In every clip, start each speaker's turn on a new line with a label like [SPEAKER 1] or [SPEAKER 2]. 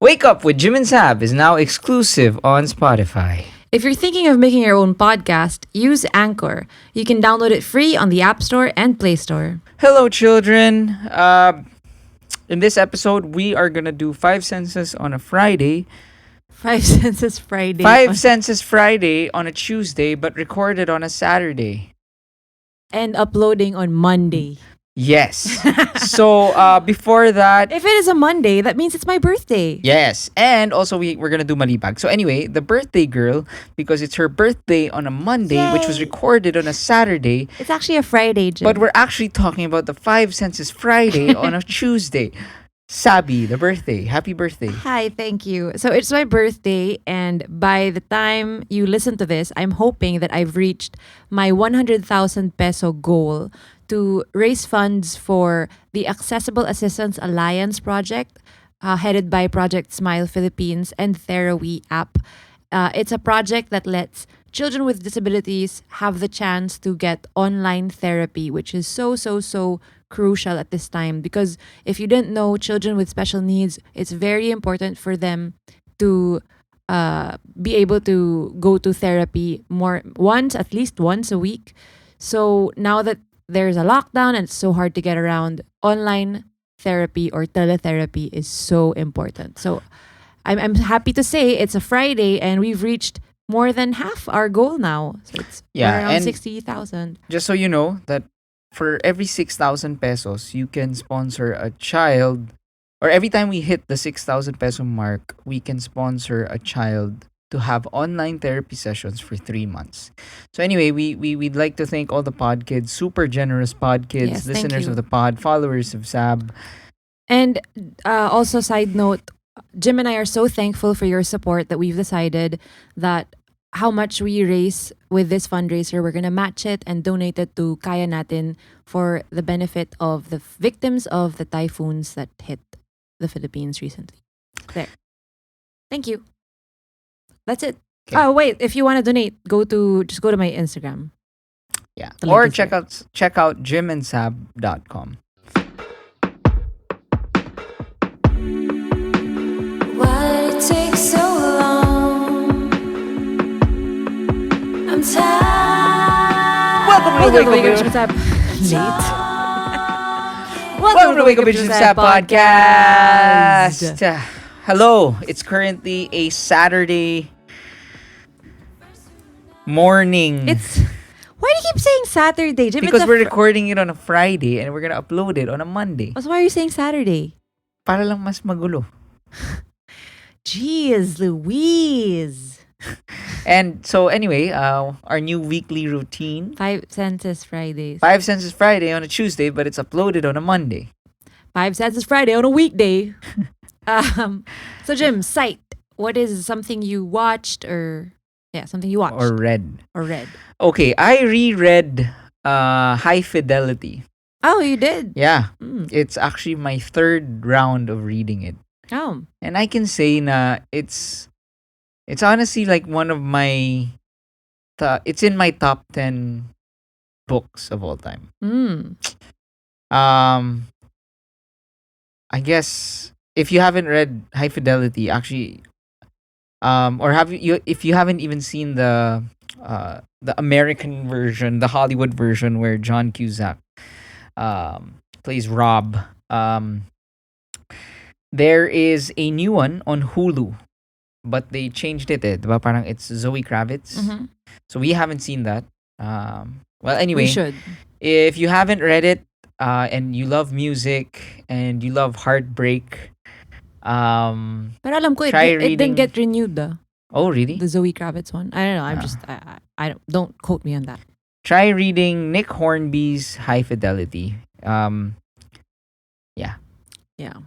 [SPEAKER 1] Wake Up with Jim and Saab is now exclusive on Spotify.
[SPEAKER 2] If you're thinking of making your own podcast, use Anchor. You can download it free on the App Store and Play Store.
[SPEAKER 1] Hello, children. In this episode, we are going to do 5 senses on a Friday.
[SPEAKER 2] 5 Senses Friday.
[SPEAKER 1] 5 senses Friday on a Tuesday, but recorded on a Saturday.
[SPEAKER 2] And uploading on Monday.
[SPEAKER 1] Yes. So, before that...
[SPEAKER 2] If it is a Monday, that means it's my birthday.
[SPEAKER 1] Yes. And also, we're going to do MALIBAG. So anyway, the birthday girl, because it's her birthday on a Monday,
[SPEAKER 2] Yay.
[SPEAKER 1] which was recorded on a Saturday.
[SPEAKER 2] It's actually a Friday, Jim.
[SPEAKER 1] But we're actually talking about the 5 senses Friday on a Tuesday. Sabi, the birthday. Happy birthday.
[SPEAKER 2] Hi, thank you. So it's my birthday, and by the time you listen to this, I'm hoping that I've reached my 100,000 peso goal to raise funds for the Accessible Assistance Alliance project, headed by Project Smile Philippines and Therawi app. It's a project that lets children with disabilities have the chance to get online therapy, which is so crucial at this time. Because if you didn't know, children with special needs, it's very important for them to be able to go to therapy at least once a week. So now that there's a lockdown and it's so hard to get around, online therapy or teletherapy is so important. So I'm happy to say it's a Friday and we've reached more than half our goal now. So it's around 60,000.
[SPEAKER 1] Just so you know that for every 6,000 pesos, you can sponsor a child, or every time we hit the 6,000 peso mark, we can sponsor a child to have online therapy sessions for 3 months. So anyway, we'd like to thank all the pod kids, super generous pod kids,
[SPEAKER 2] Yes,
[SPEAKER 1] listeners
[SPEAKER 2] thank you.
[SPEAKER 1] of the pod, followers of Saab.
[SPEAKER 2] And also, side note, Jim and I are so thankful for your support that we've decided that how much we raise with this fundraiser, we're going to match it and donate it to Kaya Natin for the benefit of the victims of the typhoons that hit the Philippines recently. There. Thank you. That's it.
[SPEAKER 1] Okay.
[SPEAKER 2] Oh, wait. If you want to donate, just go to my Instagram.
[SPEAKER 1] Yeah.
[SPEAKER 2] The link
[SPEAKER 1] Or
[SPEAKER 2] is there.
[SPEAKER 1] check out jimandsab.com.
[SPEAKER 3] Why did it take so long? I'm tired.
[SPEAKER 1] Welcome to Wake Up
[SPEAKER 2] What's up? Late.
[SPEAKER 1] Welcome to Wake Up with Jim and Saab podcast. Hello, it's currently a Saturday morning.
[SPEAKER 2] Why do you keep saying Saturday, Jim?
[SPEAKER 1] because we're recording it on a Friday and we're gonna upload it on a Monday.
[SPEAKER 2] So why are you saying Saturday?
[SPEAKER 1] Para lang mas magulo.
[SPEAKER 2] Jeez Louise.
[SPEAKER 1] And so anyway, our new weekly routine.
[SPEAKER 2] 5 Senses Fridays.
[SPEAKER 1] 5 cents is Friday on a Tuesday, but it's uploaded on a Monday.
[SPEAKER 2] 5 Senses Friday on a weekday. So Jim, Sight. What is something you watched something you watched
[SPEAKER 1] Or read.
[SPEAKER 2] or read?
[SPEAKER 1] Okay, I reread High Fidelity.
[SPEAKER 2] Oh, you did.
[SPEAKER 1] Yeah.
[SPEAKER 2] Mm.
[SPEAKER 1] It's actually my 3rd round of reading it.
[SPEAKER 2] Oh,
[SPEAKER 1] And I can say na it's honestly like one of my it's in my top 10 books of all time.
[SPEAKER 2] mm.
[SPEAKER 1] I guess if you haven't read High Fidelity, actually or if you haven't even seen the American version, the Hollywood version where John Cusack plays Rob, there is a new one on Hulu, but they changed it. Diba? Parang it's Zoe Kravitz.
[SPEAKER 2] Mhm.
[SPEAKER 1] So we haven't seen that. Well, anyway,
[SPEAKER 2] We should.
[SPEAKER 1] if you haven't read it and you love music and you love heartbreak,
[SPEAKER 2] Pero alam ko,
[SPEAKER 1] Try
[SPEAKER 2] it
[SPEAKER 1] reading-
[SPEAKER 2] didn't get renewed though.
[SPEAKER 1] oh really?
[SPEAKER 2] The Zoe Kravitz one. I don't know. I'm
[SPEAKER 1] Ah.
[SPEAKER 2] just I don't quote me on that.
[SPEAKER 1] Try reading Nick Hornby's High Fidelity. Yeah.
[SPEAKER 2] Yeah.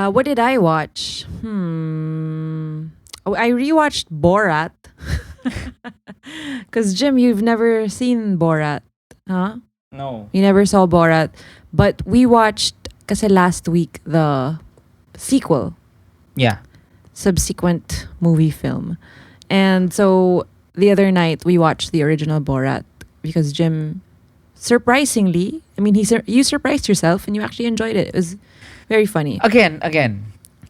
[SPEAKER 2] What did I watch? Oh, I rewatched Borat. Because Jim, you've never seen Borat, huh?
[SPEAKER 1] No.
[SPEAKER 2] You never saw Borat, but we watched kasi last week the sequel,
[SPEAKER 1] Yeah.
[SPEAKER 2] subsequent movie film, and so the other night we watched the original Borat because Jim, surprisingly, I mean, you surprised yourself and you actually enjoyed it. It was very funny.
[SPEAKER 1] Again.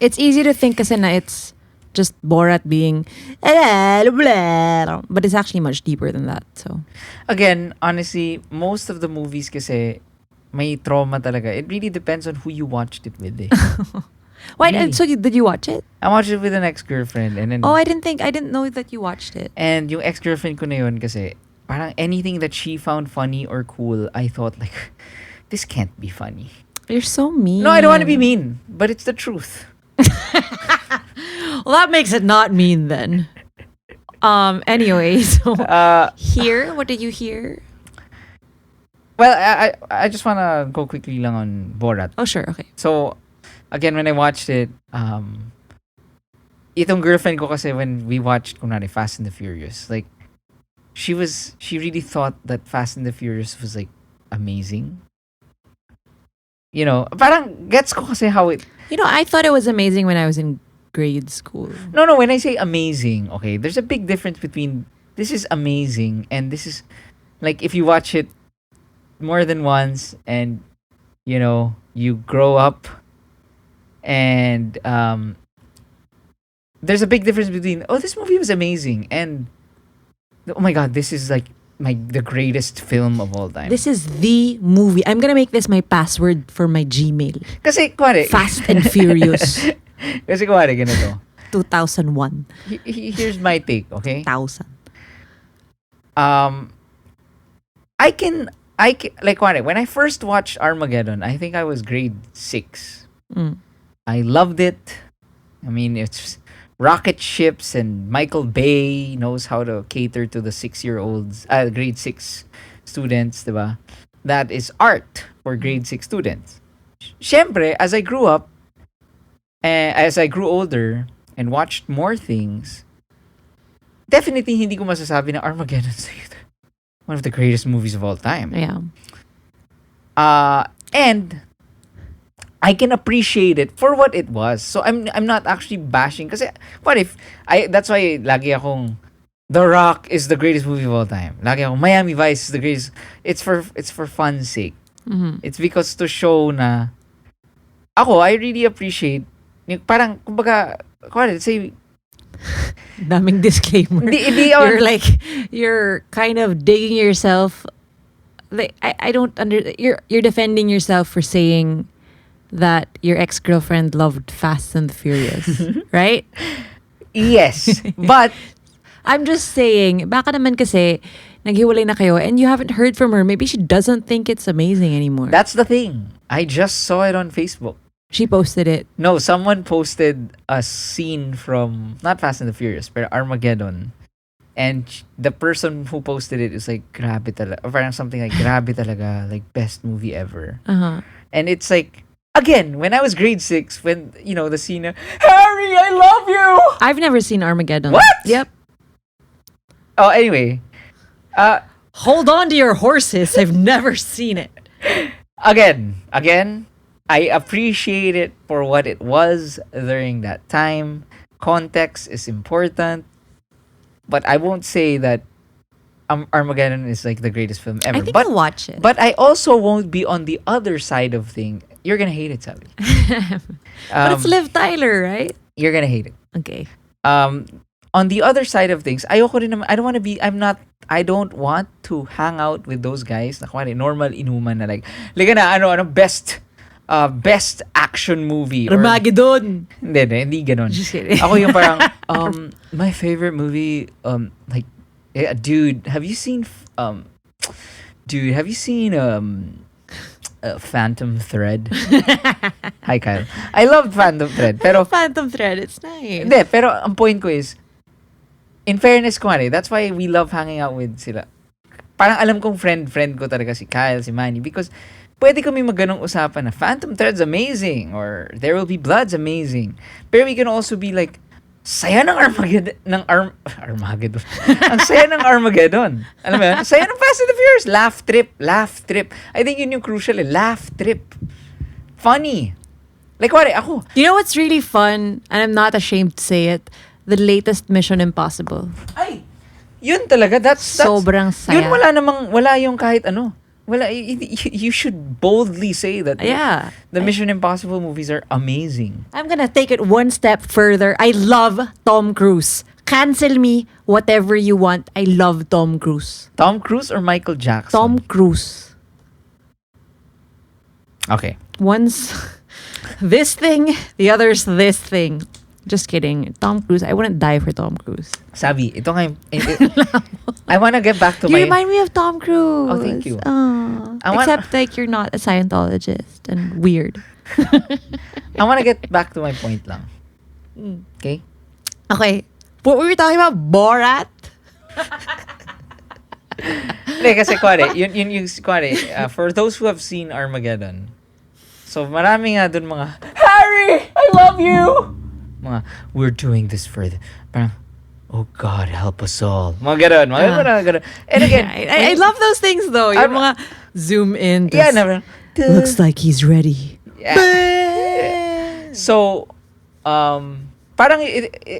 [SPEAKER 2] It's easy to think kasi na it's just Borat being but it's actually much deeper than that. So
[SPEAKER 1] Again, honestly, most of the movies kasi may trauma talaga. It really depends on who you watched it with.
[SPEAKER 2] why?
[SPEAKER 1] Really?
[SPEAKER 2] So did you watch it?
[SPEAKER 1] I watched it with an ex-girlfriend, and then
[SPEAKER 2] Oh, I didn't know that you watched it.
[SPEAKER 1] and yung ex-girlfriend ko na yun kasi parang anything that she found funny or cool, I thought like this can't be funny.
[SPEAKER 2] You're so mean.
[SPEAKER 1] No, I don't want to be mean, but it's the truth.
[SPEAKER 2] Well, that makes it not mean then. Anyway, so here, what did you hear?
[SPEAKER 1] Well, I just wanna go quickly lang on Borat.
[SPEAKER 2] Oh, sure. Okay.
[SPEAKER 1] So, again, when I watched it, itong girlfriend ko kasi when we watched kunwari Fast and the Furious, like she really thought that Fast and the Furious was like amazing. You know, parang gets ko kasi how it.
[SPEAKER 2] You know, I thought it was amazing when I was in grade school.
[SPEAKER 1] No, when I say amazing, okay, there's a big difference between this is amazing and this is like if you watch it more than once and you know you grow up and there's a big difference between this movie was amazing and oh my god, this is like the greatest film of all time.
[SPEAKER 2] This is the movie. I'm gonna make this my password for my Gmail.
[SPEAKER 1] Kasi kuwari
[SPEAKER 2] Fast and Furious
[SPEAKER 1] kasi kuwari ganito.
[SPEAKER 2] 2001.
[SPEAKER 1] Here's my take, okay?
[SPEAKER 2] 1000.
[SPEAKER 1] I can like when I first watched Armageddon, I think I was grade 6. I loved it. I mean, it's rocket ships and Michael Bay knows how to cater to the 6-year-olds, grade 6 students, diba? That is art for grade 6 students. Siyempre, as I grew up, as I grew older and watched more things, definitely hindi ko masasabi na Armageddon is one of the greatest movies of all time.
[SPEAKER 2] Yeah.
[SPEAKER 1] And I can appreciate it for what it was. So I'm not actually bashing kasi what if that's why lagi akong The Rock is the greatest movie of all time. Lagi akong Miami Vice is the greatest. It's for fun's sake.
[SPEAKER 2] Mm-hmm.
[SPEAKER 1] It's because to show na I really appreciate parang kumbaga let's say
[SPEAKER 2] Daming disclaimer. You're kind of digging yourself. Like I don't you're defending yourself for saying that your ex-girlfriend loved Fast and the Furious, right?
[SPEAKER 1] Yes, but
[SPEAKER 2] I'm just saying, baka naman kasi naghiwalay na kayo and you haven't heard from her. Maybe she doesn't think it's amazing anymore.
[SPEAKER 1] That's the thing. I just saw it on Facebook.
[SPEAKER 2] She posted it.
[SPEAKER 1] No, someone posted a scene from not Fast and the Furious, but Armageddon. And the person who posted it is like, grabe talaga. Or parang something like, grabe talaga. Like, best movie ever.
[SPEAKER 2] Uh-huh.
[SPEAKER 1] And it's like, again, when I was grade 6, when, you know, the scene, Harry, I love you!
[SPEAKER 2] I've never seen Armageddon.
[SPEAKER 1] What?
[SPEAKER 2] Yep.
[SPEAKER 1] Oh, anyway.
[SPEAKER 2] Hold on to your horses. I've never seen it.
[SPEAKER 1] Again, I appreciate it for what it was during that time. Context is important. But I won't say that Armageddon is like the greatest film ever.
[SPEAKER 2] I think I'll watch it.
[SPEAKER 1] But I also won't be on the other side of thing. You're gonna hate it, Sabi.
[SPEAKER 2] But it's Liv Tyler, right?
[SPEAKER 1] You're gonna hate it.
[SPEAKER 2] Okay.
[SPEAKER 1] On the other side of things, I don't want to hang out with those guys na kuwari, normal inuman na like na best action movie or
[SPEAKER 2] Armageddon.
[SPEAKER 1] hindi ganon.
[SPEAKER 2] Just kidding.
[SPEAKER 1] Ako yung parang my favorite movie dude, have you seen Phantom Thread? Hi Kyle. I love Phantom Thread pero
[SPEAKER 2] Phantom Thread, it's nice.
[SPEAKER 1] hindi, pero ang point ko is in fairness kumari, that's why we love hanging out with sila. Parang alam kong friend ko talaga si Kyle, si Manny because pwede kami magganong usapan na Phantom Thread's amazing or There Will Be Blood's amazing. Pero we can also be like, saya ng Armageddon. Ang saya ng Armageddon. Alam mo yun? Saya ng Fast and the Furious. Laugh trip. I think yun yung crucial laugh trip. Funny. Like, wari, ako.
[SPEAKER 2] You know what's really fun, and I'm not ashamed to say it, the latest Mission Impossible.
[SPEAKER 1] Ay, yun talaga. That's
[SPEAKER 2] Sobrang saya.
[SPEAKER 1] Yun wala yung kahit ano. well, you should boldly say that
[SPEAKER 2] Yeah.
[SPEAKER 1] the Mission Impossible movies are amazing.
[SPEAKER 2] I'm gonna take it one step further. I love Tom Cruise. Cancel me, whatever you want. I love Tom Cruise.
[SPEAKER 1] Tom Cruise or Michael Jackson?
[SPEAKER 2] Tom Cruise.
[SPEAKER 1] Okay.
[SPEAKER 2] One's this thing, the other's this thing. Just kidding. Tom Cruise. I wouldn't die for Tom Cruise.
[SPEAKER 1] Sabi, ito nga I want to get back to
[SPEAKER 2] You
[SPEAKER 1] my...
[SPEAKER 2] remind me of Tom Cruise.
[SPEAKER 1] Oh, thank you.
[SPEAKER 2] Oh. Except like you're not a Scientologist and weird.
[SPEAKER 1] I want to get back to my point lang. Okay?
[SPEAKER 2] Okay. What were we talking about? Borat?
[SPEAKER 1] Hindi, kasi kuwari, yun kuwari, for those who have seen Armageddon, so marami nga dun mga, Harry, I love you! Mga, we're doing this for the, parang, oh God, help us all. Mga ganun. And again,
[SPEAKER 2] I love those things though. Yung mga zoom in.
[SPEAKER 1] yeah,
[SPEAKER 2] tas,
[SPEAKER 1] na,
[SPEAKER 2] looks like he's ready.
[SPEAKER 1] yeah. So, parang,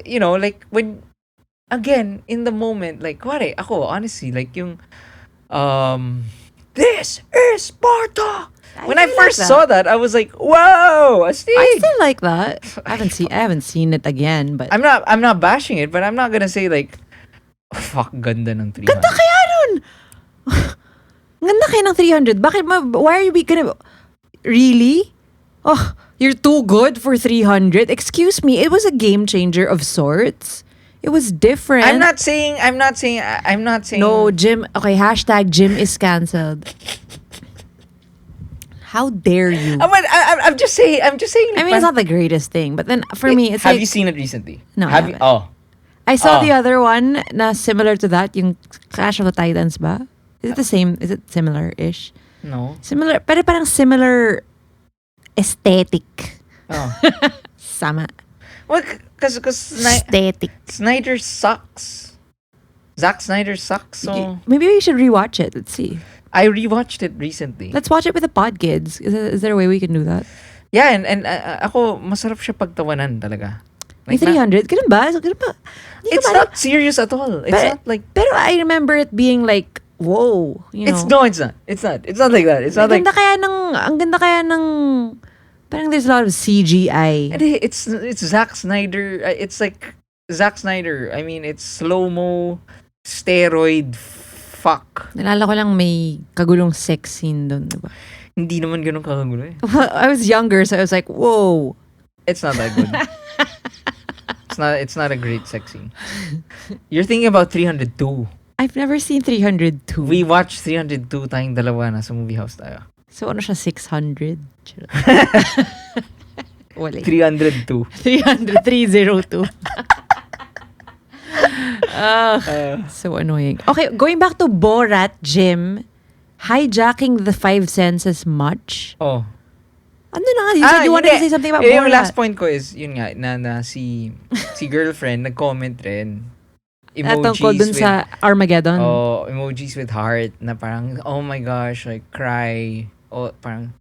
[SPEAKER 1] you know, like, when, again, in the moment, like, kuwari, ako, honestly, like, yung, this is Sparta! When I
[SPEAKER 2] really
[SPEAKER 1] first
[SPEAKER 2] like that.
[SPEAKER 1] saw that, I was like, "Wow, astig!"
[SPEAKER 2] I still like that. I haven't seen it again, but
[SPEAKER 1] I'm not bashing it, but I'm not gonna say like, fuck, ganda ng 300.
[SPEAKER 2] ganda kaya nun. Ganda kaya ng 300. Bakit why are you gonna really? Oh, you're too good for 300. Excuse me, it was a game changer of sorts. It was different.
[SPEAKER 1] I'm not saying.
[SPEAKER 2] No, Jim. Okay, hashtag Jim is cancelled. How dare you?
[SPEAKER 1] I'm just saying.
[SPEAKER 2] I mean, it's not the greatest thing, but then for me, it's
[SPEAKER 1] Have
[SPEAKER 2] like,
[SPEAKER 1] you seen it recently?
[SPEAKER 2] No, I
[SPEAKER 1] Have you?
[SPEAKER 2] haven't.
[SPEAKER 1] Oh,
[SPEAKER 2] I saw
[SPEAKER 1] Oh.
[SPEAKER 2] the other one na similar to that, yung Clash of the Titans ba? Is it the same? Is it similar-ish?
[SPEAKER 1] no.
[SPEAKER 2] Similar, pero parang similar aesthetic.
[SPEAKER 1] Oh,
[SPEAKER 2] Sama.
[SPEAKER 1] well, because
[SPEAKER 2] Aesthetic.
[SPEAKER 1] Snyder sucks. Zack Snyder sucks. So
[SPEAKER 2] Maybe we should rewatch it. Let's see.
[SPEAKER 1] I rewatched it recently.
[SPEAKER 2] Let's watch it with the pod kids. Is there a way we can do that?
[SPEAKER 1] Yeah, and ako masarap siya pagtawanan talaga.
[SPEAKER 2] May 300? Ganun ba? Ganun ba? Hindi ko
[SPEAKER 1] It's
[SPEAKER 2] maalala.
[SPEAKER 1] not serious at all. It's
[SPEAKER 2] But-
[SPEAKER 1] not like.
[SPEAKER 2] Pero I remember it being like, whoa. You know?
[SPEAKER 1] It's no, it's not. It's not. It's not like that. It's not like.
[SPEAKER 2] Ang ganda kaya ng, parang there's a lot of CGI.
[SPEAKER 1] And it's Zack Snyder. It's like Zack Snyder. I mean, it's slow mo, steroid. Fuck.
[SPEAKER 2] Nalala ko lang may kagulong sex scene doon, diba?
[SPEAKER 1] Hindi naman ganun kakagulo eh.
[SPEAKER 2] I was younger, so I was like, whoa.
[SPEAKER 1] It's not that good. It's not a great sex scene. You're thinking about 302.
[SPEAKER 2] I've never seen 302.
[SPEAKER 1] We watched 302 tayong dalawa na sa movie house tayo.
[SPEAKER 2] So ano siya, 600? Wala.
[SPEAKER 1] 302.
[SPEAKER 2] 300, 302. So annoying. Okay, going back to Borat, Jim, hijacking the five senses much.
[SPEAKER 1] Oh.
[SPEAKER 2] Ano na nga? You said you wanted to say something about
[SPEAKER 1] Yung
[SPEAKER 2] Borat.
[SPEAKER 1] last point ko is, yun nga, na si girlfriend, nag-comment rin.
[SPEAKER 2] Tungkol dun sa Armageddon.
[SPEAKER 1] Oh, emojis with heart na parang, oh my gosh, like, cry. Oh, parang,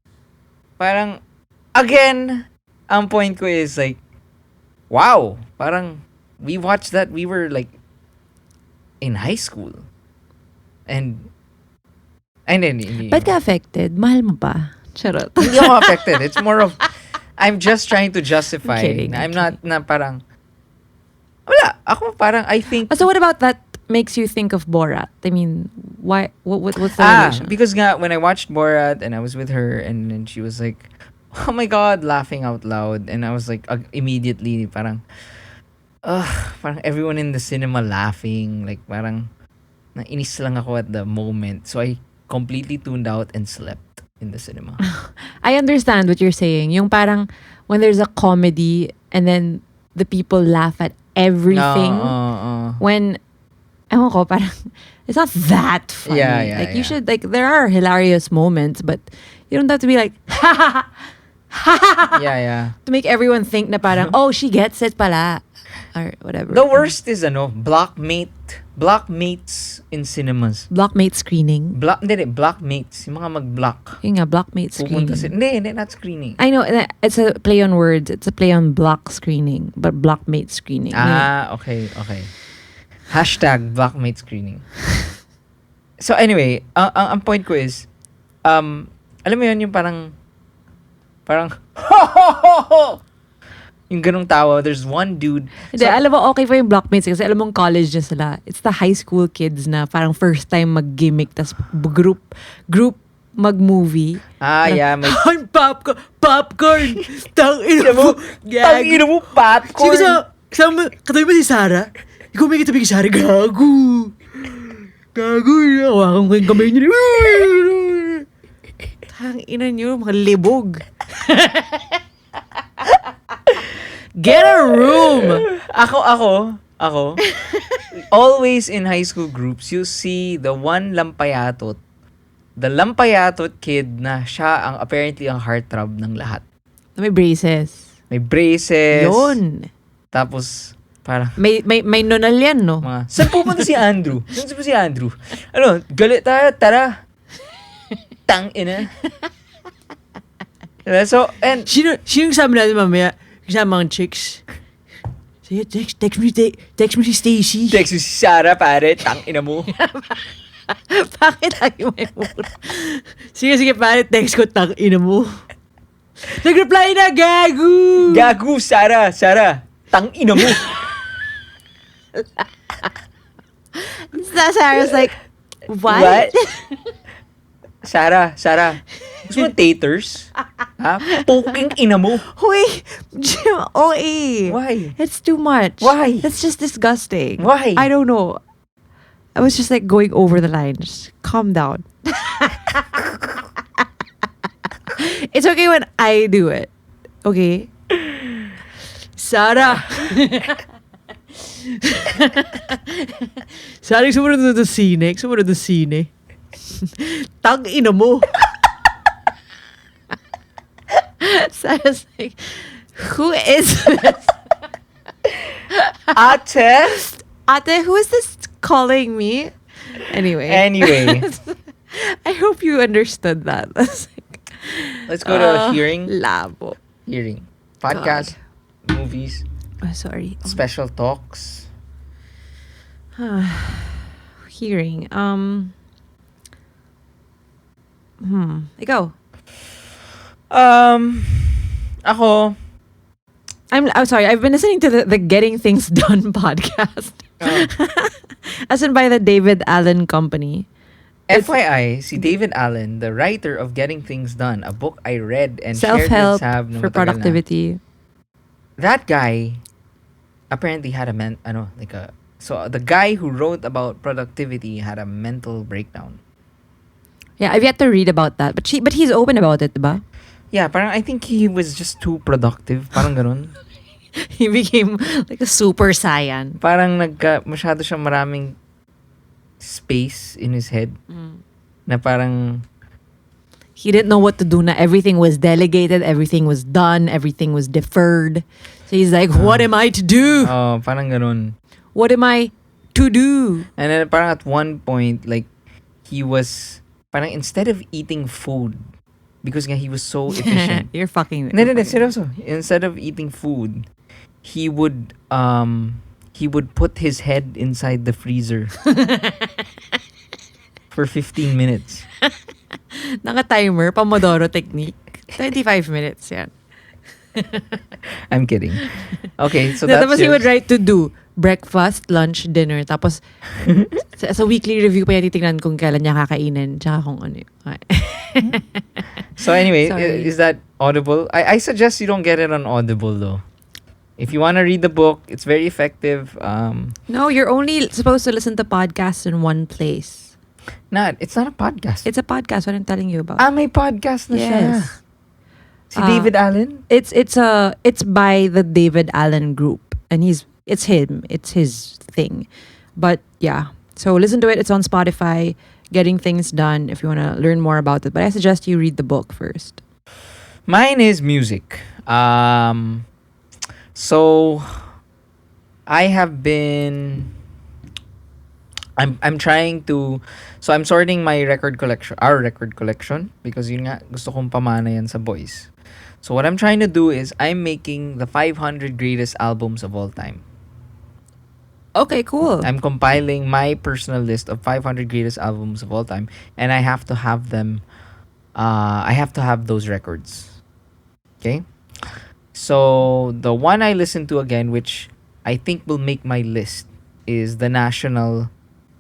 [SPEAKER 1] again, ang point ko is like, wow, parang, we watched that, we were like, in high school. And then,
[SPEAKER 2] Ba't ka affected? Mahal mo ba? Charot.
[SPEAKER 1] hindi ako affected. It's more of, I'm just trying to justify.
[SPEAKER 2] I'm kidding,
[SPEAKER 1] I'm
[SPEAKER 2] I'm
[SPEAKER 1] not, na parang, wala. Ako parang, I think,
[SPEAKER 2] So what about that makes you think of Borat? I mean, why? What's the relation?
[SPEAKER 1] because nga, when I watched Borat and I was with her and then she was like, oh my God, laughing out loud. And I was like, immediately, parang everyone in the cinema laughing. Like, parang, nainis lang ako at the moment. So I completely tuned out and slept in the cinema.
[SPEAKER 2] I understand what you're saying. Yung parang when there's a comedy and then the people laugh at everything. When, ewan ko, parang, it's not that funny.
[SPEAKER 1] Yeah,
[SPEAKER 2] like, you
[SPEAKER 1] yeah.
[SPEAKER 2] should, like, there are hilarious moments, but you don't have to be like, ha ha ha, ha ha ha,
[SPEAKER 1] Yeah.
[SPEAKER 2] to make everyone think na parang, oh, she gets it pala. Or whatever.
[SPEAKER 1] The worst is blockmates in cinemas.
[SPEAKER 2] Blockmate screening.
[SPEAKER 1] Blockmates. Yung mga mag-block.
[SPEAKER 2] Yung nga, blockmate
[SPEAKER 1] Pupunta
[SPEAKER 2] screening.
[SPEAKER 1] hindi, not screening.
[SPEAKER 2] I know, it's a play on words. It's a play on block screening, but blockmate screening.
[SPEAKER 1] Okay. Hashtag blockmate screening. So anyway, ang point ko is, Alam mo yun, yung parang, yung ganong tawa. There's one dude.
[SPEAKER 2] Hindi, alam mo, okay pa yung blockmates kasi alam mong college na sila. It's the high school kids na parang first time mag-gimmick tas group mag-movie. Parang,
[SPEAKER 1] Yeah, may...
[SPEAKER 2] Ay, popcorn! Tangina mo!
[SPEAKER 1] Tangina mo, popcorn!
[SPEAKER 2] Katabi mo si Sarah? Ikaw may katabi kay Sarah? Gago! Hawakan ko yung kamay niyo. Tangina niyo, mga libog. Get a room!
[SPEAKER 1] Ako. Always in high school groups, you see the one lampayatot. The lampayatot kid na siya ang apparently ang heartthrob ng lahat.
[SPEAKER 2] May braces.
[SPEAKER 1] May braces.
[SPEAKER 2] Yun.
[SPEAKER 1] Tapos, parang,
[SPEAKER 2] May nonal yan, no?
[SPEAKER 1] saan pupunta si Andrew? Saan si Andrew? Ano, galit tayo, tara. Tang ina. Diba? So, and,
[SPEAKER 2] Sino kasama natin mamaya? Kasama ang chicks. Sige, text mo si Stacy.
[SPEAKER 1] text mo si Sarah, pare, tang ina mo.
[SPEAKER 2] Bakit lagi may mura? Sige, pare, text ko, tang ina mo. Nag-reply na, gago!
[SPEAKER 1] Gago, Sarah, tang ina mo.
[SPEAKER 2] Sarah's like, what?
[SPEAKER 1] Sarah, gusto mo taters? Ha? Poking ina mo.
[SPEAKER 2] Hoy, Jim, OA.
[SPEAKER 1] Why?
[SPEAKER 2] It's too much.
[SPEAKER 1] Why?
[SPEAKER 2] That's just disgusting.
[SPEAKER 1] Why?
[SPEAKER 2] I don't know. I was just like going over the line. Just calm down. It's okay when I do it. Okay? Sarah. Sarah, sumunod na the scene. Tang ina mo. Sarah's like, who is this? Ate, who is this calling me? Anyway. I hope you understood that.
[SPEAKER 1] Let's go to hearing.
[SPEAKER 2] Labo.
[SPEAKER 1] Hearing. Podcast, movies,
[SPEAKER 2] Oh, sorry.
[SPEAKER 1] special talks.
[SPEAKER 2] Hearing. Ikaw.
[SPEAKER 1] Ako,
[SPEAKER 2] I'm sorry. I've been listening to the Getting Things Done podcast. As in by the David Allen Company.
[SPEAKER 1] FYI, si David Allen, the writer of Getting Things Done, a book I read and shared with
[SPEAKER 2] Self-help
[SPEAKER 1] Saab nung
[SPEAKER 2] for
[SPEAKER 1] matagal na.
[SPEAKER 2] productivity.
[SPEAKER 1] That guy apparently had so the guy who wrote about productivity had a mental breakdown.
[SPEAKER 2] Yeah, I've yet to read about that. But he's open about it, diba?
[SPEAKER 1] Yeah, parang I think he was just too productive. Parang ganun.
[SPEAKER 2] He became like a super saiyan.
[SPEAKER 1] Parang masyado siyang maraming space in his head. Na parang,
[SPEAKER 2] He didn't know what to do na. Everything was delegated, everything was done, everything was deferred. So he's like, what am I to do?
[SPEAKER 1] parang ganun.
[SPEAKER 2] What am I to do?
[SPEAKER 1] And then parang at one point, like, he was, parang instead of eating food, because nga he was so efficient.
[SPEAKER 2] You're fucking...
[SPEAKER 1] No, seryoso. Instead of eating food, he would put his head inside the freezer for 15 minutes.
[SPEAKER 2] Naka-timer, Pomodoro technique. 25 minutes yan.
[SPEAKER 1] I'm kidding. Okay, so
[SPEAKER 2] Tapos
[SPEAKER 1] that's
[SPEAKER 2] he would write to do breakfast, lunch, dinner. Tapos sa weekly review pa yan titignan kung kailan niya kakainin tsaka kung ano yun.
[SPEAKER 1] So anyway,
[SPEAKER 2] Sorry.
[SPEAKER 1] is that Audible? I suggest you don't get it on Audible though. If you want to read the book, it's very effective.
[SPEAKER 2] No, you're only supposed to listen to podcasts in one place.
[SPEAKER 1] It's not a podcast.
[SPEAKER 2] It's a podcast, what I'm telling you about.
[SPEAKER 1] may podcast na siya.
[SPEAKER 2] Yes.
[SPEAKER 1] Si David Allen?
[SPEAKER 2] It's by the David Allen Group, and it's his thing. But yeah, so listen to it. It's on Spotify. Getting Things Done if you want to learn more about it. But I suggest you read the book first.
[SPEAKER 1] Mine is music. So I have been I'm trying to so I'm sorting my our record collection because yun nga gusto kong pamana yan sa boys. So what I'm trying to do is I'm making the 500 greatest albums of all time.
[SPEAKER 2] Okay, cool.
[SPEAKER 1] I'm compiling my personal list of 500 greatest albums of all time, and I have to have them I have to have those records. Okay? So the one I listened to again, which I think will make my list, is the National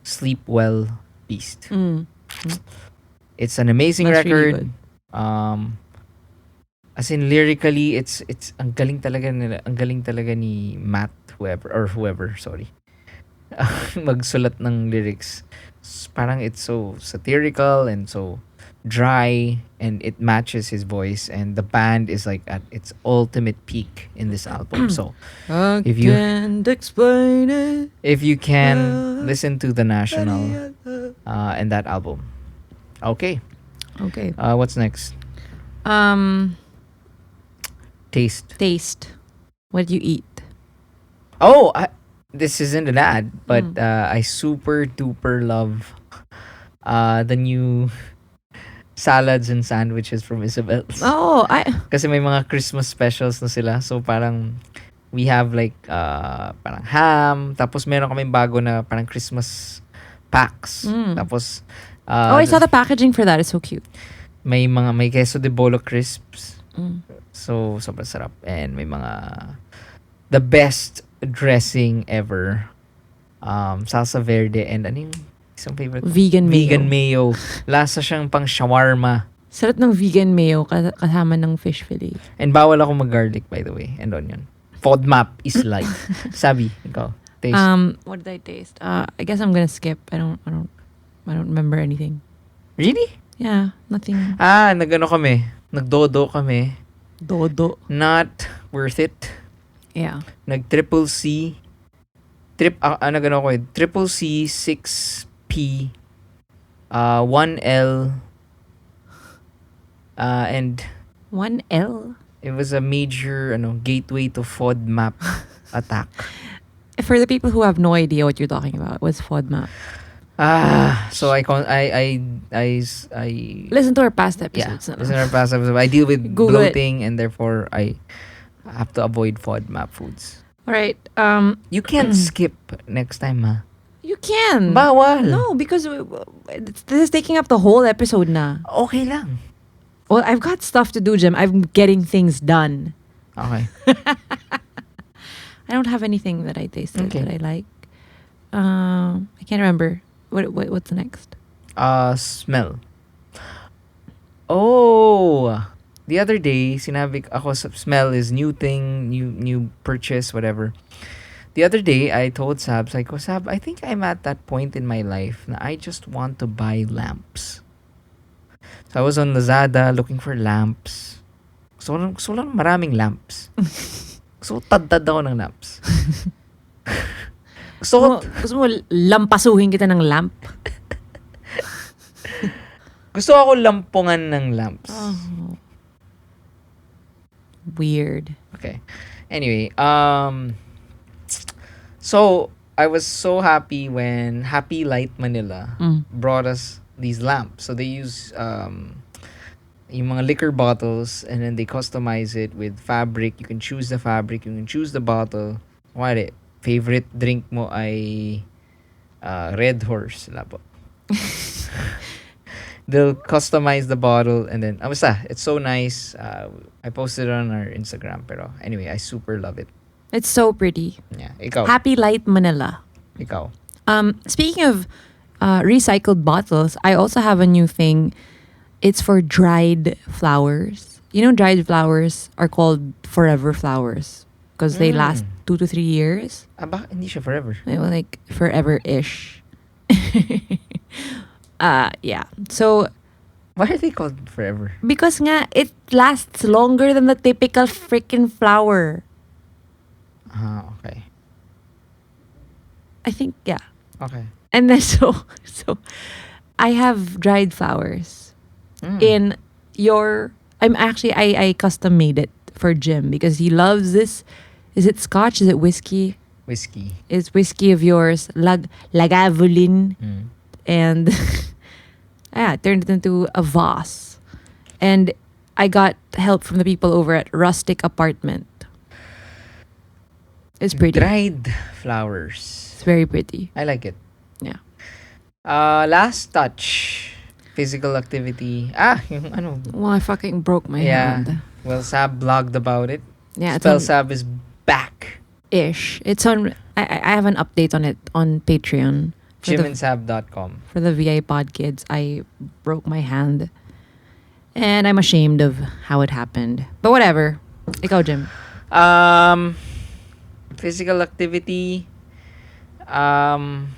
[SPEAKER 1] Sleep Well Beast.
[SPEAKER 2] Mm.
[SPEAKER 1] It's an amazing
[SPEAKER 2] That's really
[SPEAKER 1] record.
[SPEAKER 2] good.
[SPEAKER 1] Um, as in lyrically, it's ang galing talaga ang galing talaga ni Matt whoever, sorry. Magsulat ng lyrics. Parang it's so satirical and so dry, and it matches his voice, and the band is like at its ultimate peak in this album. So
[SPEAKER 2] I
[SPEAKER 1] if you
[SPEAKER 2] can't explain it.
[SPEAKER 1] if you can listen to the National and that album. Okay.
[SPEAKER 2] Okay.
[SPEAKER 1] What's next?
[SPEAKER 2] Um,
[SPEAKER 1] Taste.
[SPEAKER 2] taste. What do you eat?
[SPEAKER 1] Oh, this isn't an ad, but
[SPEAKER 2] Mm.
[SPEAKER 1] I super duper love the new salads and sandwiches from Isabel's.
[SPEAKER 2] Oh,
[SPEAKER 1] Kasi may mga Christmas specials na sila. So parang we have like parang ham, tapos meron kaming bago na parang Christmas packs.
[SPEAKER 2] Mm.
[SPEAKER 1] Tapos
[SPEAKER 2] oh, I saw the packaging for that. It's so cute.
[SPEAKER 1] may queso de bolo crisps.
[SPEAKER 2] Mm.
[SPEAKER 1] So sobrang sarap, and may mga the best dressing ever. Salsa verde and ano yung isang favorite ko?
[SPEAKER 2] Vegan mayo.
[SPEAKER 1] Vegan mayo. Lasa siyang pang shawarma.
[SPEAKER 2] Sarap ng vegan mayo kasama ng fish fillet.
[SPEAKER 1] And bawal ako mag-garlic, by the way, and onion. FODMAP is life. Sabi, ikaw, taste.
[SPEAKER 2] What did I taste? I guess I'm gonna skip. I don't remember anything.
[SPEAKER 1] Really?
[SPEAKER 2] Yeah, nothing.
[SPEAKER 1] Nagano kami. Nagdodo kami.
[SPEAKER 2] Dodo.
[SPEAKER 1] Not worth it.
[SPEAKER 2] Yeah.
[SPEAKER 1] Nag triple C. Nagano ko triple C, 6P, 1L, and
[SPEAKER 2] 1L.
[SPEAKER 1] it was a major gateway to FODMAP attack.
[SPEAKER 2] For the people who have no idea what you're talking about, what's FODMAP?
[SPEAKER 1] So I
[SPEAKER 2] Listen to our past
[SPEAKER 1] yeah,
[SPEAKER 2] episodes.
[SPEAKER 1] listen to our past episode. I deal with
[SPEAKER 2] Google it.
[SPEAKER 1] bloating, and therefore I have to avoid FODMAP foods.
[SPEAKER 2] All right.
[SPEAKER 1] You can't skip next time, ha?
[SPEAKER 2] You can.
[SPEAKER 1] Bawal.
[SPEAKER 2] No, because this is taking up the whole episode na.
[SPEAKER 1] Okay lang.
[SPEAKER 2] Well, I've got stuff to do, Jim. I'm getting things done.
[SPEAKER 1] Okay.
[SPEAKER 2] I don't have anything that I tasted
[SPEAKER 1] Okay.
[SPEAKER 2] that I like. I can't remember. What's next?
[SPEAKER 1] Smell. Oh, the other day, sinabi ako smell is new thing, new purchase, whatever. The other day, I told Saab, Sab, I think I'm at that point in my life na I just want to buy lamps. So I was on Lazada looking for lamps. Gusto ko lang maraming lamps. Gusto ko tad ako ng lamps.
[SPEAKER 2] Gusto mo lampasuhin kita ng lamp?
[SPEAKER 1] Gusto ako lampungan ng lamps.
[SPEAKER 2] Oh. Weird.
[SPEAKER 1] Okay. Anyway, so I was so happy when Happy Light Manila brought us these lamps. So they use yung mga liquor bottles, and then they customize it with fabric. You can choose the fabric, you can choose the bottle. What favorite drink mo ay Red Horse. Labo. They'll customize the bottle, and then it's so nice. I posted it on our Instagram, pero anyway, I super love it.
[SPEAKER 2] It's so pretty.
[SPEAKER 1] Yeah, ikaw.
[SPEAKER 2] Happy Light Manila.
[SPEAKER 1] Ikaw.
[SPEAKER 2] Speaking of recycled bottles, I also have a new thing. It's for dried flowers. You know, dried flowers are called forever flowers because they last 2 to 3 years.
[SPEAKER 1] Hindi siya forever.
[SPEAKER 2] Like forever-ish. Yeah. So,
[SPEAKER 1] Why are they called forever?
[SPEAKER 2] because nga, it lasts longer than the typical freaking flower.
[SPEAKER 1] Okay.
[SPEAKER 2] I think, yeah.
[SPEAKER 1] Okay.
[SPEAKER 2] And then so I have dried flowers in your I custom made it for Jim because he loves this. Is it scotch? Is it whiskey?
[SPEAKER 1] Whiskey.
[SPEAKER 2] It's whiskey of yours, Lagavulin. And I turned it into a vase. And I got help from the people over at Rustic Apartment. It's pretty.
[SPEAKER 1] Dried flowers.
[SPEAKER 2] It's very pretty.
[SPEAKER 1] I like it.
[SPEAKER 2] Yeah.
[SPEAKER 1] Last touch. physical activity. Yung ano.
[SPEAKER 2] Well, I fucking broke my
[SPEAKER 1] Yeah.
[SPEAKER 2] hand.
[SPEAKER 1] Well, Saab blogged about it.
[SPEAKER 2] Yeah, it's
[SPEAKER 1] Spell
[SPEAKER 2] on
[SPEAKER 1] Saab is back.
[SPEAKER 2] ish. It's on. I have an update on it on Patreon for the
[SPEAKER 1] Jimandsab.com.
[SPEAKER 2] for the VA pod kids. I broke my hand, and I'm ashamed of how it happened. But whatever. Ikaw, Jim.
[SPEAKER 1] Physical activity. Um,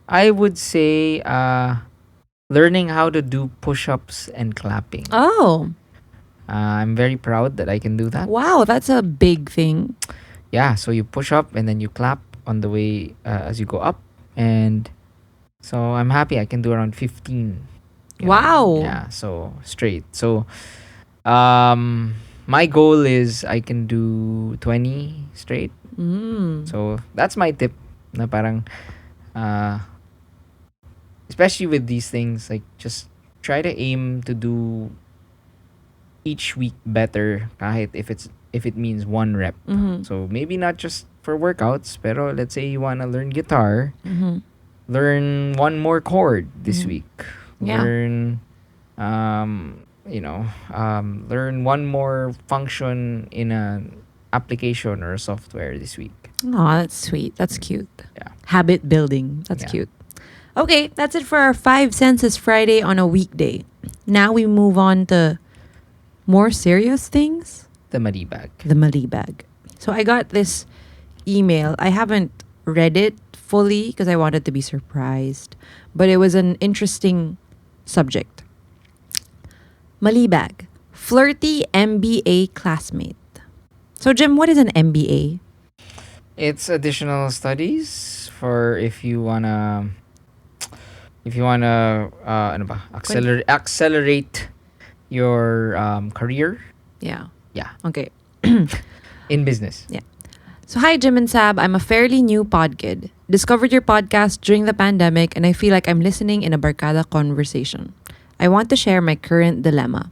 [SPEAKER 1] I would say learning how to do push-ups and clapping.
[SPEAKER 2] Oh,
[SPEAKER 1] I'm very proud that I can do that.
[SPEAKER 2] wow, that's a big thing.
[SPEAKER 1] Yeah, so you push up and then you clap on the way as you go up, and so I'm happy I can do around 15.
[SPEAKER 2] Wow.
[SPEAKER 1] Yeah, so straight. So my goal is I can do 20 straight. So that's my tip. Na parang especially with these things, like just try to aim to do each week better kahit if it means one rep. So maybe not just for workouts, pero let's say you want to learn guitar, learn one more chord this week.
[SPEAKER 2] Yeah.
[SPEAKER 1] Learn learn one more function in an application or software this week.
[SPEAKER 2] Oh, that's sweet. That's cute.
[SPEAKER 1] Yeah.
[SPEAKER 2] Habit building. That's
[SPEAKER 1] Yeah.
[SPEAKER 2] cute. Okay, that's it for our 5 Senses Friday on a weekday. Now we move on to more serious things.
[SPEAKER 1] The MALIBAG.
[SPEAKER 2] The MALIBAG. So I got this email. I haven't read it fully because I wanted to be surprised, but it was an interesting subject. MALIBAG. Flirty MBA classmate. So Jim, what is an MBA?
[SPEAKER 1] It's additional studies for if you wanna ano ba, accelerate your career.
[SPEAKER 2] Yeah.
[SPEAKER 1] Yeah,
[SPEAKER 2] Okay.
[SPEAKER 1] in business.
[SPEAKER 2] So hi Jim and Sab, I'm a fairly new pod kid. Discovered your podcast during the pandemic and I feel like I'm listening in a barkada conversation. I want to share my current dilemma.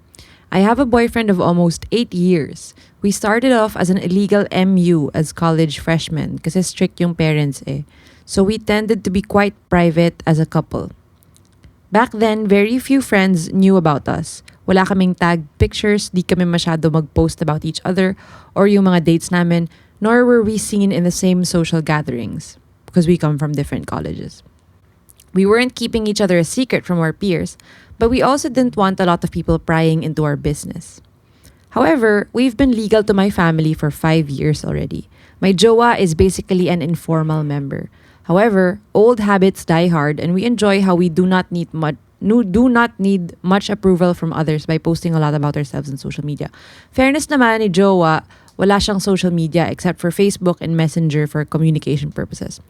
[SPEAKER 2] I have a boyfriend of almost 8 years. We started off as an illegal MU as college freshmen kasi strict yung parents eh. So we tended to be quite private as a couple. Back then, very few friends knew about us. Wala kaming tag pictures, di kami masyado mag-post about each other or yung mga dates namin, nor were we seen in the same social gatherings because we come from different colleges. We weren't keeping each other a secret from our peers, but we also didn't want a lot of people prying into our business. However, we've been legal to my family for 5 years already. My jowa is basically an informal member. However, old habits die hard and we enjoy how we do not need much approval from others by posting a lot about ourselves on social media. Fairness naman ni jowa, wala siyang social media except for Facebook and Messenger for communication purposes.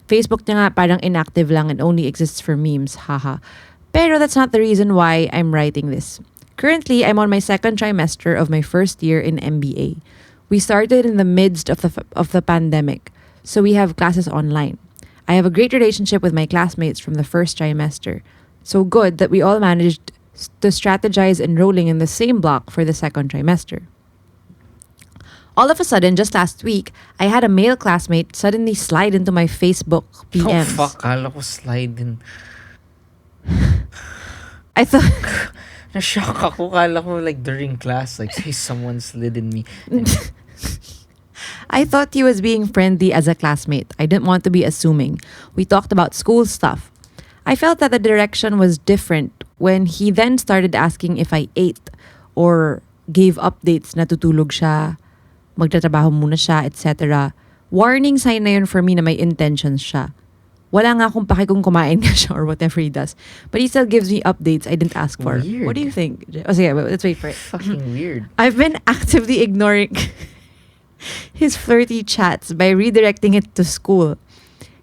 [SPEAKER 2] Facebook niya nga parang inactive lang and only exists for memes, haha. Pero that's not the reason why I'm writing this. Currently, I'm on my second trimester of my first year in MBA. We started in the midst of the pandemic, so we have classes online. I have a great relationship with my classmates from the first trimester. So good that we all managed to strategize enrolling in the same block for the second trimester. All of a sudden, just last week, I had a male classmate suddenly slide into my Facebook PMs.
[SPEAKER 1] Oh fuck, kala ko slide din.
[SPEAKER 2] I thought
[SPEAKER 1] Na-shock ako. Kala ko like during class, like say someone slid in me.
[SPEAKER 2] I thought he was being friendly as a classmate. I didn't want to be assuming. We talked about school stuff. I felt that the direction was different when he then started asking if I ate or gave updates na tutulog siya, magtatrabaho muna siya, etc. Warning sign na yun for me na may intentions siya. Wala nga akong pake kung kumain nga siya or whatever he does. But he still gives me updates I didn't ask for.
[SPEAKER 1] Weird.
[SPEAKER 2] What do you think? Oh, sige, let's wait for it.
[SPEAKER 1] Fucking weird.
[SPEAKER 2] I've been actively ignoring his flirty chats by redirecting it to school.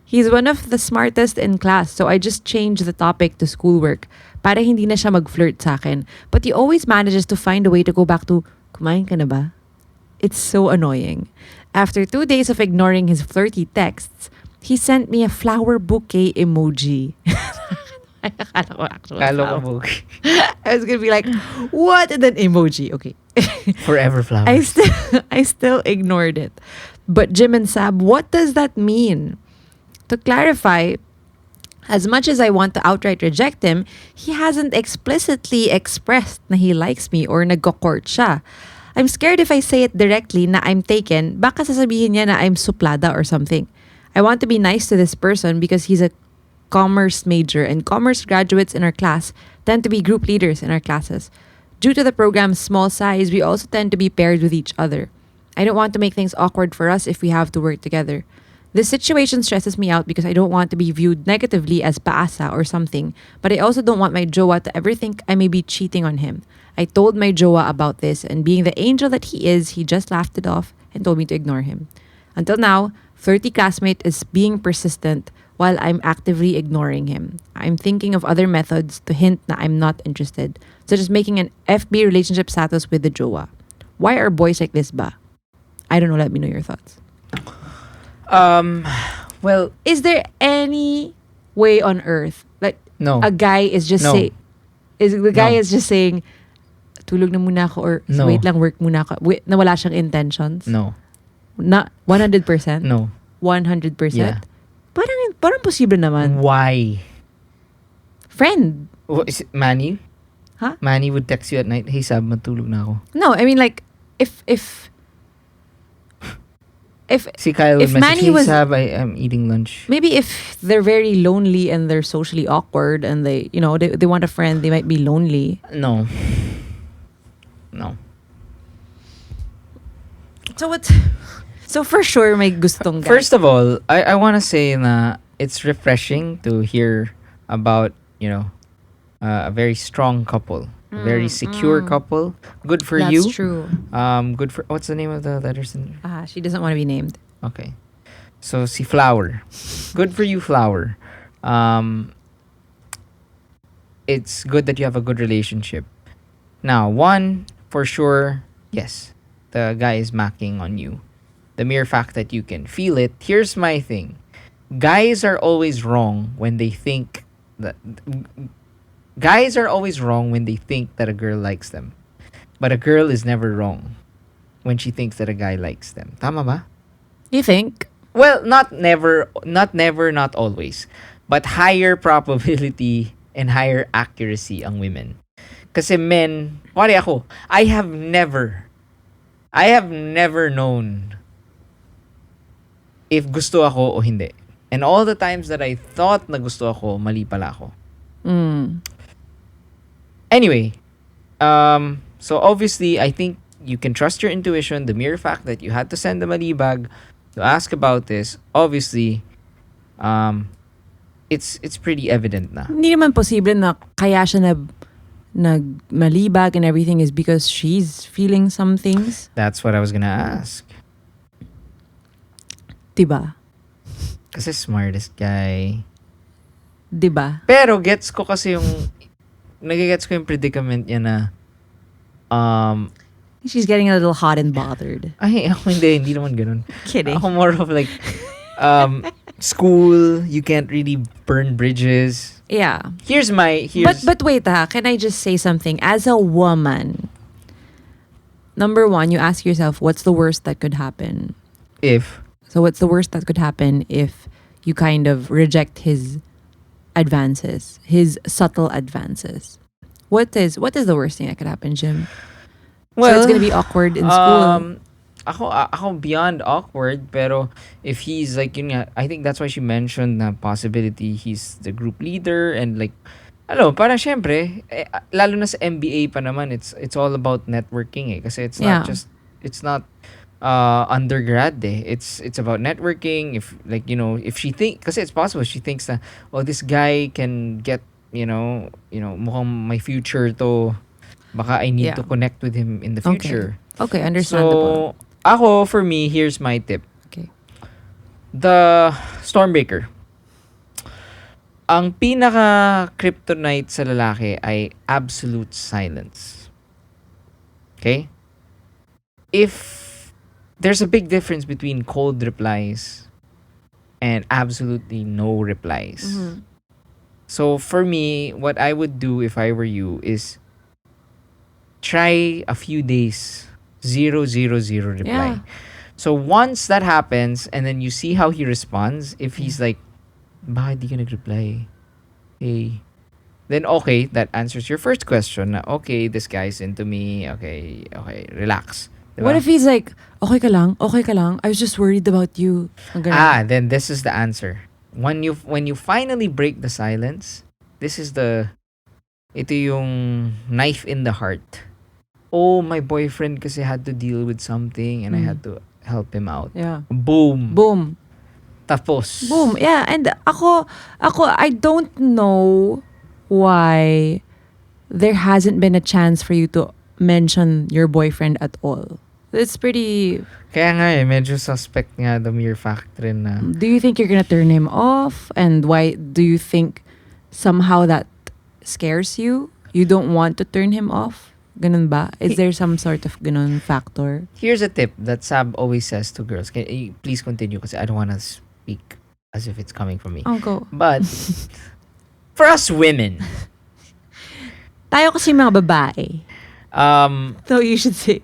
[SPEAKER 2] He's one of the smartest in class, so I just changed the topic to schoolwork para hindi na siya mag-flirt sa akin. But he always manages to find a way to go back to, kumain ka na ba? It's so annoying. After 2 days of ignoring his flirty texts, he sent me a flower bouquet emoji.
[SPEAKER 1] Kala ko boogie.
[SPEAKER 2] I was gonna be like, what? And then emoji. Okay.
[SPEAKER 1] Forever flowers.
[SPEAKER 2] I still ignored it. But Jim and Sab, what does that mean? To clarify, as much as I want to outright reject him, he hasn't explicitly expressed na he likes me or nagko-court siya. I'm scared if I say it directly na I'm taken, baka sasabihin niya na I'm suplada or something. I want to be nice to this person because he's a commerce major and commerce graduates in our class tend to be group leaders in our classes. Due to the program's small size, we also tend to be paired with each other. I don't want to make things awkward for us if we have to work together. This situation stresses me out because I don't want to be viewed negatively as paasa or something, but I also don't want my jowa to ever think I may be cheating on him. I told my jowa about this, and being the angel that he is, he just laughed it off and told me to ignore him. Until now, flirty classmate is being persistent while I'm actively ignoring him. I'm thinking of other methods to hint na I'm not interested, such as making an FB relationship status with the jowa. Why are boys like this ba? I don't know, let me know your thoughts.
[SPEAKER 1] Well,
[SPEAKER 2] Is there any way on earth like
[SPEAKER 1] no.
[SPEAKER 2] a guy is just
[SPEAKER 1] No.
[SPEAKER 2] the guy
[SPEAKER 1] No.
[SPEAKER 2] is just saying tulog na muna ako or
[SPEAKER 1] No.
[SPEAKER 2] wait lang work muna ako na wala siyang intentions?
[SPEAKER 1] No.
[SPEAKER 2] Na 100%?
[SPEAKER 1] No.
[SPEAKER 2] 100%?
[SPEAKER 1] Yeah.
[SPEAKER 2] Parang posible naman.
[SPEAKER 1] Why?
[SPEAKER 2] Friend.
[SPEAKER 1] Is it Manny?
[SPEAKER 2] Huh?
[SPEAKER 1] Manny would text you at night, "Hey Sab, matulog na ako."
[SPEAKER 2] No, I mean like if
[SPEAKER 1] Si Kyle would
[SPEAKER 2] If
[SPEAKER 1] message,
[SPEAKER 2] Manny
[SPEAKER 1] "Hey
[SPEAKER 2] was-
[SPEAKER 1] Sab, I am eating lunch."
[SPEAKER 2] maybe if they're very lonely and they're socially awkward and they want a friend, they might be lonely.
[SPEAKER 1] No. No.
[SPEAKER 2] So for sure may gustong guy.
[SPEAKER 1] First of all, I want to say na it's refreshing to hear about, a very strong couple, a very secure couple. Good for
[SPEAKER 2] That's
[SPEAKER 1] you.
[SPEAKER 2] true.
[SPEAKER 1] Good for, what's the name of the letters in?
[SPEAKER 2] She doesn't want to be named.
[SPEAKER 1] Okay. So si Flower. Good for you, Flower. It's good that you have a good relationship. Now, one, for sure, yes, the guy is macking on you. The mere fact that you can feel it. Here's my thing. Guys are always wrong when they think that a girl likes them. But a girl is never wrong when she thinks that a guy likes them. Tama ba?
[SPEAKER 2] You think?
[SPEAKER 1] Well, not never, not always. But higher probability and higher accuracy ang women. Kasi men, pare ako, I have never known if gusto ako o hindi. And all the times that I thought na gusto ako, mali pala ako. Anyway, so obviously, I think you can trust your intuition. The mere fact that you had to send the MALIBAG to ask about this, obviously, it's pretty evident na.
[SPEAKER 2] Hindi naman posible na kaya siya nagmalibag and everything is because she's feeling some things.
[SPEAKER 1] That's what I was gonna ask.
[SPEAKER 2] Diba?
[SPEAKER 1] Kasi smartest guy.
[SPEAKER 2] Diba?
[SPEAKER 1] Pero gets ko kasi nagigets ko yung predicament niya na,
[SPEAKER 2] She's getting a little hot and bothered.
[SPEAKER 1] ay, ako hindi naman ganun.
[SPEAKER 2] Kidding.
[SPEAKER 1] Ako more of like, school, you can't really burn bridges.
[SPEAKER 2] Yeah. But wait, can I just say something? As a woman, number one, you ask yourself, what's the worst that could happen? So what's the worst that could happen if you kind of reject his advances, his subtle advances? What is the worst thing that could happen, Jim? So it's gonna be awkward in school.
[SPEAKER 1] Ako beyond awkward, pero if he's like, yun nga, I think that's why she mentioned na possibility he's the group leader and like, parang syempre, lalo na sa MBA pa naman, it's all about networking kasi it's not
[SPEAKER 2] Yeah.
[SPEAKER 1] it's not undergrad it's about networking. If like, if she kasi it's possible she thinks na, oh, this guy can get, mukhang my future to, baka I need
[SPEAKER 2] Yeah.
[SPEAKER 1] to connect with him in the future.
[SPEAKER 2] Okay, understandable.
[SPEAKER 1] So, for me, here's my tip.
[SPEAKER 2] Okay.
[SPEAKER 1] The Stormbreaker. Ang pinaka kryptonite sa lalaki ay absolute silence. Okay? If there's a big difference between cold replies and absolutely no replies. So for me, what I would do if I were you is try a few days 0, 0, 0 reply.
[SPEAKER 2] Yeah.
[SPEAKER 1] So once that happens and then you see how he responds, if he's like, bakit di ka nag-reply? Hey. Then, okay, that answers your first question na, okay, this guy's into me. Okay, relax.
[SPEAKER 2] What
[SPEAKER 1] Diba?
[SPEAKER 2] if he's like, okay ka lang, I was just worried about you. Ang ganun.
[SPEAKER 1] Then this is the answer. When you finally break the silence, this is ito yung knife in the heart. Oh, my boyfriend kasi had to deal with something and I had to help him out.
[SPEAKER 2] Yeah.
[SPEAKER 1] Boom.
[SPEAKER 2] Boom.
[SPEAKER 1] Tapos.
[SPEAKER 2] Boom. Yeah, and ako, I don't know why there hasn't been a chance for you to mention your boyfriend at all. It's pretty...
[SPEAKER 1] Kaya nga medyo suspect nga the mere fact rin na.
[SPEAKER 2] Do you think you're gonna turn him off? And why do you think somehow that scares you? You don't want to turn him off? Ganun ba? Is there some sort of ganun factor?
[SPEAKER 1] Here's a tip that Saab always says to girls. Please continue kasi I don't want to speak as if it's coming from me.
[SPEAKER 2] Oh, go.
[SPEAKER 1] But, for us women,
[SPEAKER 2] Tayo kasi mga babae. So you should say,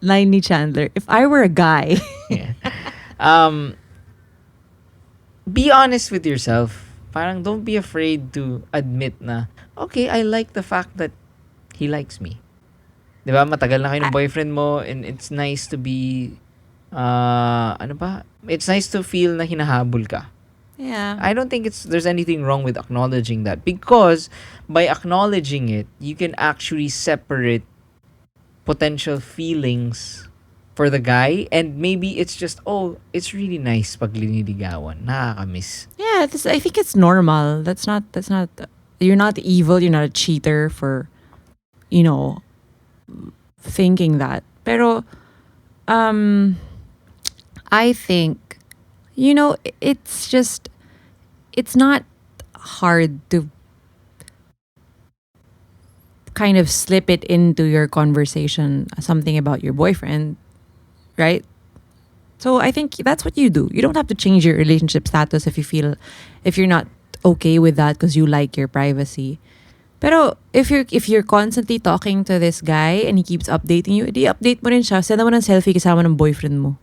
[SPEAKER 2] line ni Chandler, if I were a guy.
[SPEAKER 1] yeah. Be honest with yourself. Parang don't be afraid to admit na, okay, I like the fact that he likes me. Diba? Matagal na kayo ng boyfriend mo and it's nice to be, ano ba? It's nice to feel na hinahabol ka.
[SPEAKER 2] Yeah.
[SPEAKER 1] I don't think there's anything wrong with acknowledging that because by acknowledging it, you can actually separate potential feelings for the guy and maybe it's just, oh, it's really nice pag liniligawan. Nakakamiss.
[SPEAKER 2] Yeah, I think it's normal. That's not, you're not evil, you're not a cheater for, thinking that. Pero, I think, it's not hard to kind of slip it into your conversation, something about your boyfriend, right? So I think that's what you do. You don't have to change your relationship status if you're not okay with that because you like your privacy. Pero if you're constantly talking to this guy and he keeps updating you, i-update mo rin siya. Send mo ng selfie kasama ng boyfriend mo.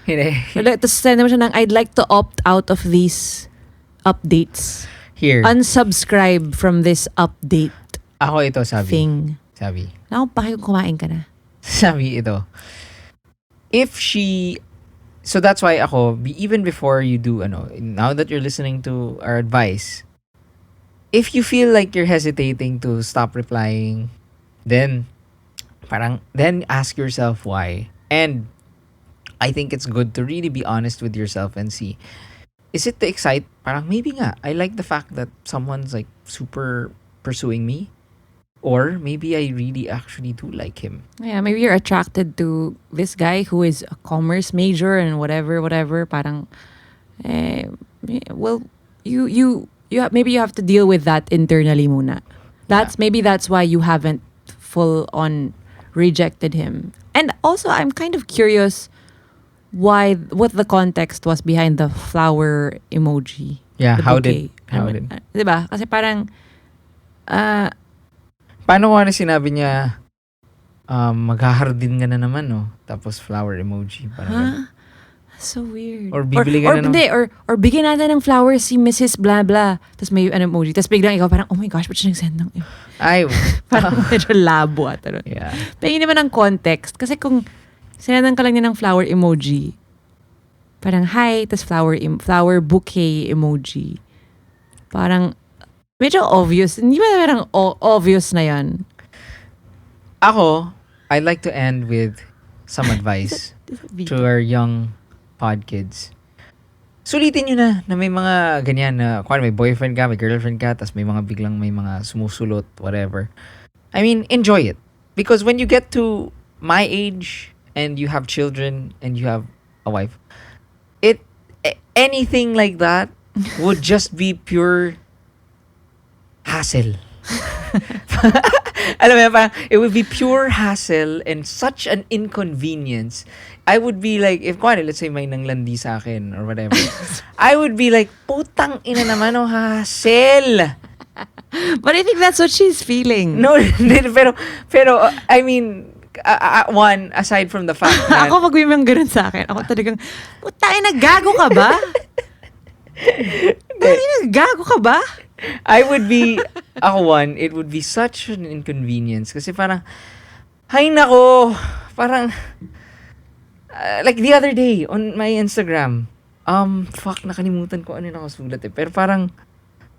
[SPEAKER 2] Tapos send mo siya ng, I'd like to opt out of these updates.
[SPEAKER 1] Here.
[SPEAKER 2] Unsubscribe from this update
[SPEAKER 1] Ako ito, sabi.
[SPEAKER 2] thing.
[SPEAKER 1] Sabi.
[SPEAKER 2] Naku, bakit kumain ka na?
[SPEAKER 1] Sabi ito. If she... So that's why ako, even before you do, now that you're listening to our advice, if you feel like you're hesitating to stop replying, then ask yourself why. And I think it's good to really be honest with yourself and see, is it to excite? Parang maybe nga, I like the fact that someone's like super pursuing me. Or maybe I really actually do like him.
[SPEAKER 2] Yeah, maybe you're attracted to this guy who is a commerce major and whatever. Parang, well, maybe you have to deal with that internally muna. Maybe that's why you haven't full on rejected him. And also, I'm kind of curious what the context was behind the flower emoji.
[SPEAKER 1] Yeah,
[SPEAKER 2] the
[SPEAKER 1] how
[SPEAKER 2] bouquet.
[SPEAKER 1] did?
[SPEAKER 2] Diba? Kasi parang,
[SPEAKER 1] paano ko sinabi niya, maghahardin ka na naman, no? Tapos flower emoji. Parang
[SPEAKER 2] so weird.
[SPEAKER 1] Or bibili ka na
[SPEAKER 2] hindi, or bigyan natin ng flowers si Mrs. Blah Blah. Tapos may emoji. Tapos biglang ikaw parang, oh my gosh, ba't siya nag-send ng...
[SPEAKER 1] Ay.
[SPEAKER 2] Parang medyo labo ata.
[SPEAKER 1] Yeah.
[SPEAKER 2] Pahingin naman ng context. Kasi kung sinandan ka lang niya ng flower emoji, parang hi, tapos flower bouquet emoji. Parang, medyo obvious. Hindi ba parang obvious na yan?
[SPEAKER 1] Ako, I'd like to end with some advice to our young pod kids. Sulitin nyo na may mga ganyan na, kung may boyfriend ka, may girlfriend ka, tas may mga biglang may mga sumusulot, whatever. I mean, enjoy it. Because when you get to my age and you have children and you have a wife, anything like that would just be pure hassle. Alam mo, parang, it would be pure hassle and such an inconvenience. I would be like, let's say may nanglandi sa akin or whatever, I would be like, putang ina naman, oh, hassle.
[SPEAKER 2] But I think that's what she's feeling.
[SPEAKER 1] No, pero, I mean, one, aside from the fact na...
[SPEAKER 2] Ako pag may mga ganun sa akin, ako talagang, putang ina, gago ka ba? Gago ka ba?
[SPEAKER 1] I would be, ako one, it would be such an inconvenience. Kasi parang, hay nako, parang, like the other day, on my Instagram, fuck, nakalimutan ko ano yung nakasulat eh. Pero parang,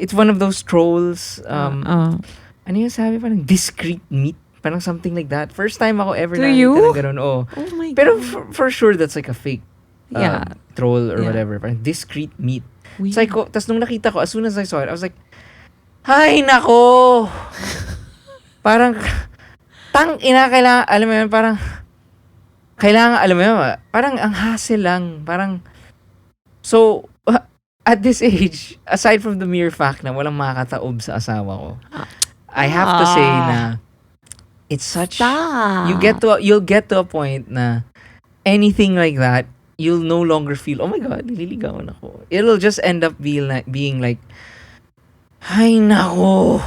[SPEAKER 1] it's one of those trolls, ano yung sabi, parang discreet meat. Parang something like that. First time ako ever
[SPEAKER 2] To
[SPEAKER 1] nakita
[SPEAKER 2] you?
[SPEAKER 1] ng ganun. Oh.
[SPEAKER 2] Oh my
[SPEAKER 1] Pero
[SPEAKER 2] God.
[SPEAKER 1] for sure, that's like a fake
[SPEAKER 2] Yeah.
[SPEAKER 1] troll or
[SPEAKER 2] Yeah.
[SPEAKER 1] whatever. Parang discreet meat.
[SPEAKER 2] Weird.
[SPEAKER 1] It's like, tas nung nakita ko, as soon as I saw it, I was like, hay nako! Parang, kailangan, alam mo yun, parang, kailangan, alam mo yun, parang ang hassle lang. Parang, so, at this age, aside from the mere fact na walang makakataob sa asawa ko, I have to say na, it's such,
[SPEAKER 2] Stop.
[SPEAKER 1] you'll get to a point na, anything like that, you'll no longer feel, oh my God, nililigawan ako. It'll just end up being like, ay nako.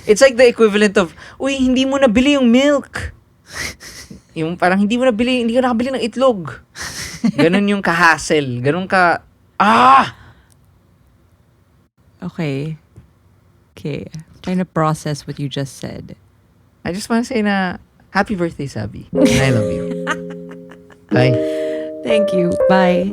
[SPEAKER 1] It's like the equivalent of, uy, hindi mo nabili yung milk. Yung parang hindi ka nakabili ng itlog. Ganun yung ka-hassle. Ganun ka,
[SPEAKER 2] Okay. Trying to process what you just said.
[SPEAKER 1] I just want to say na, happy birthday, Sabi. And I love you. Bye.
[SPEAKER 2] Thank you. Bye.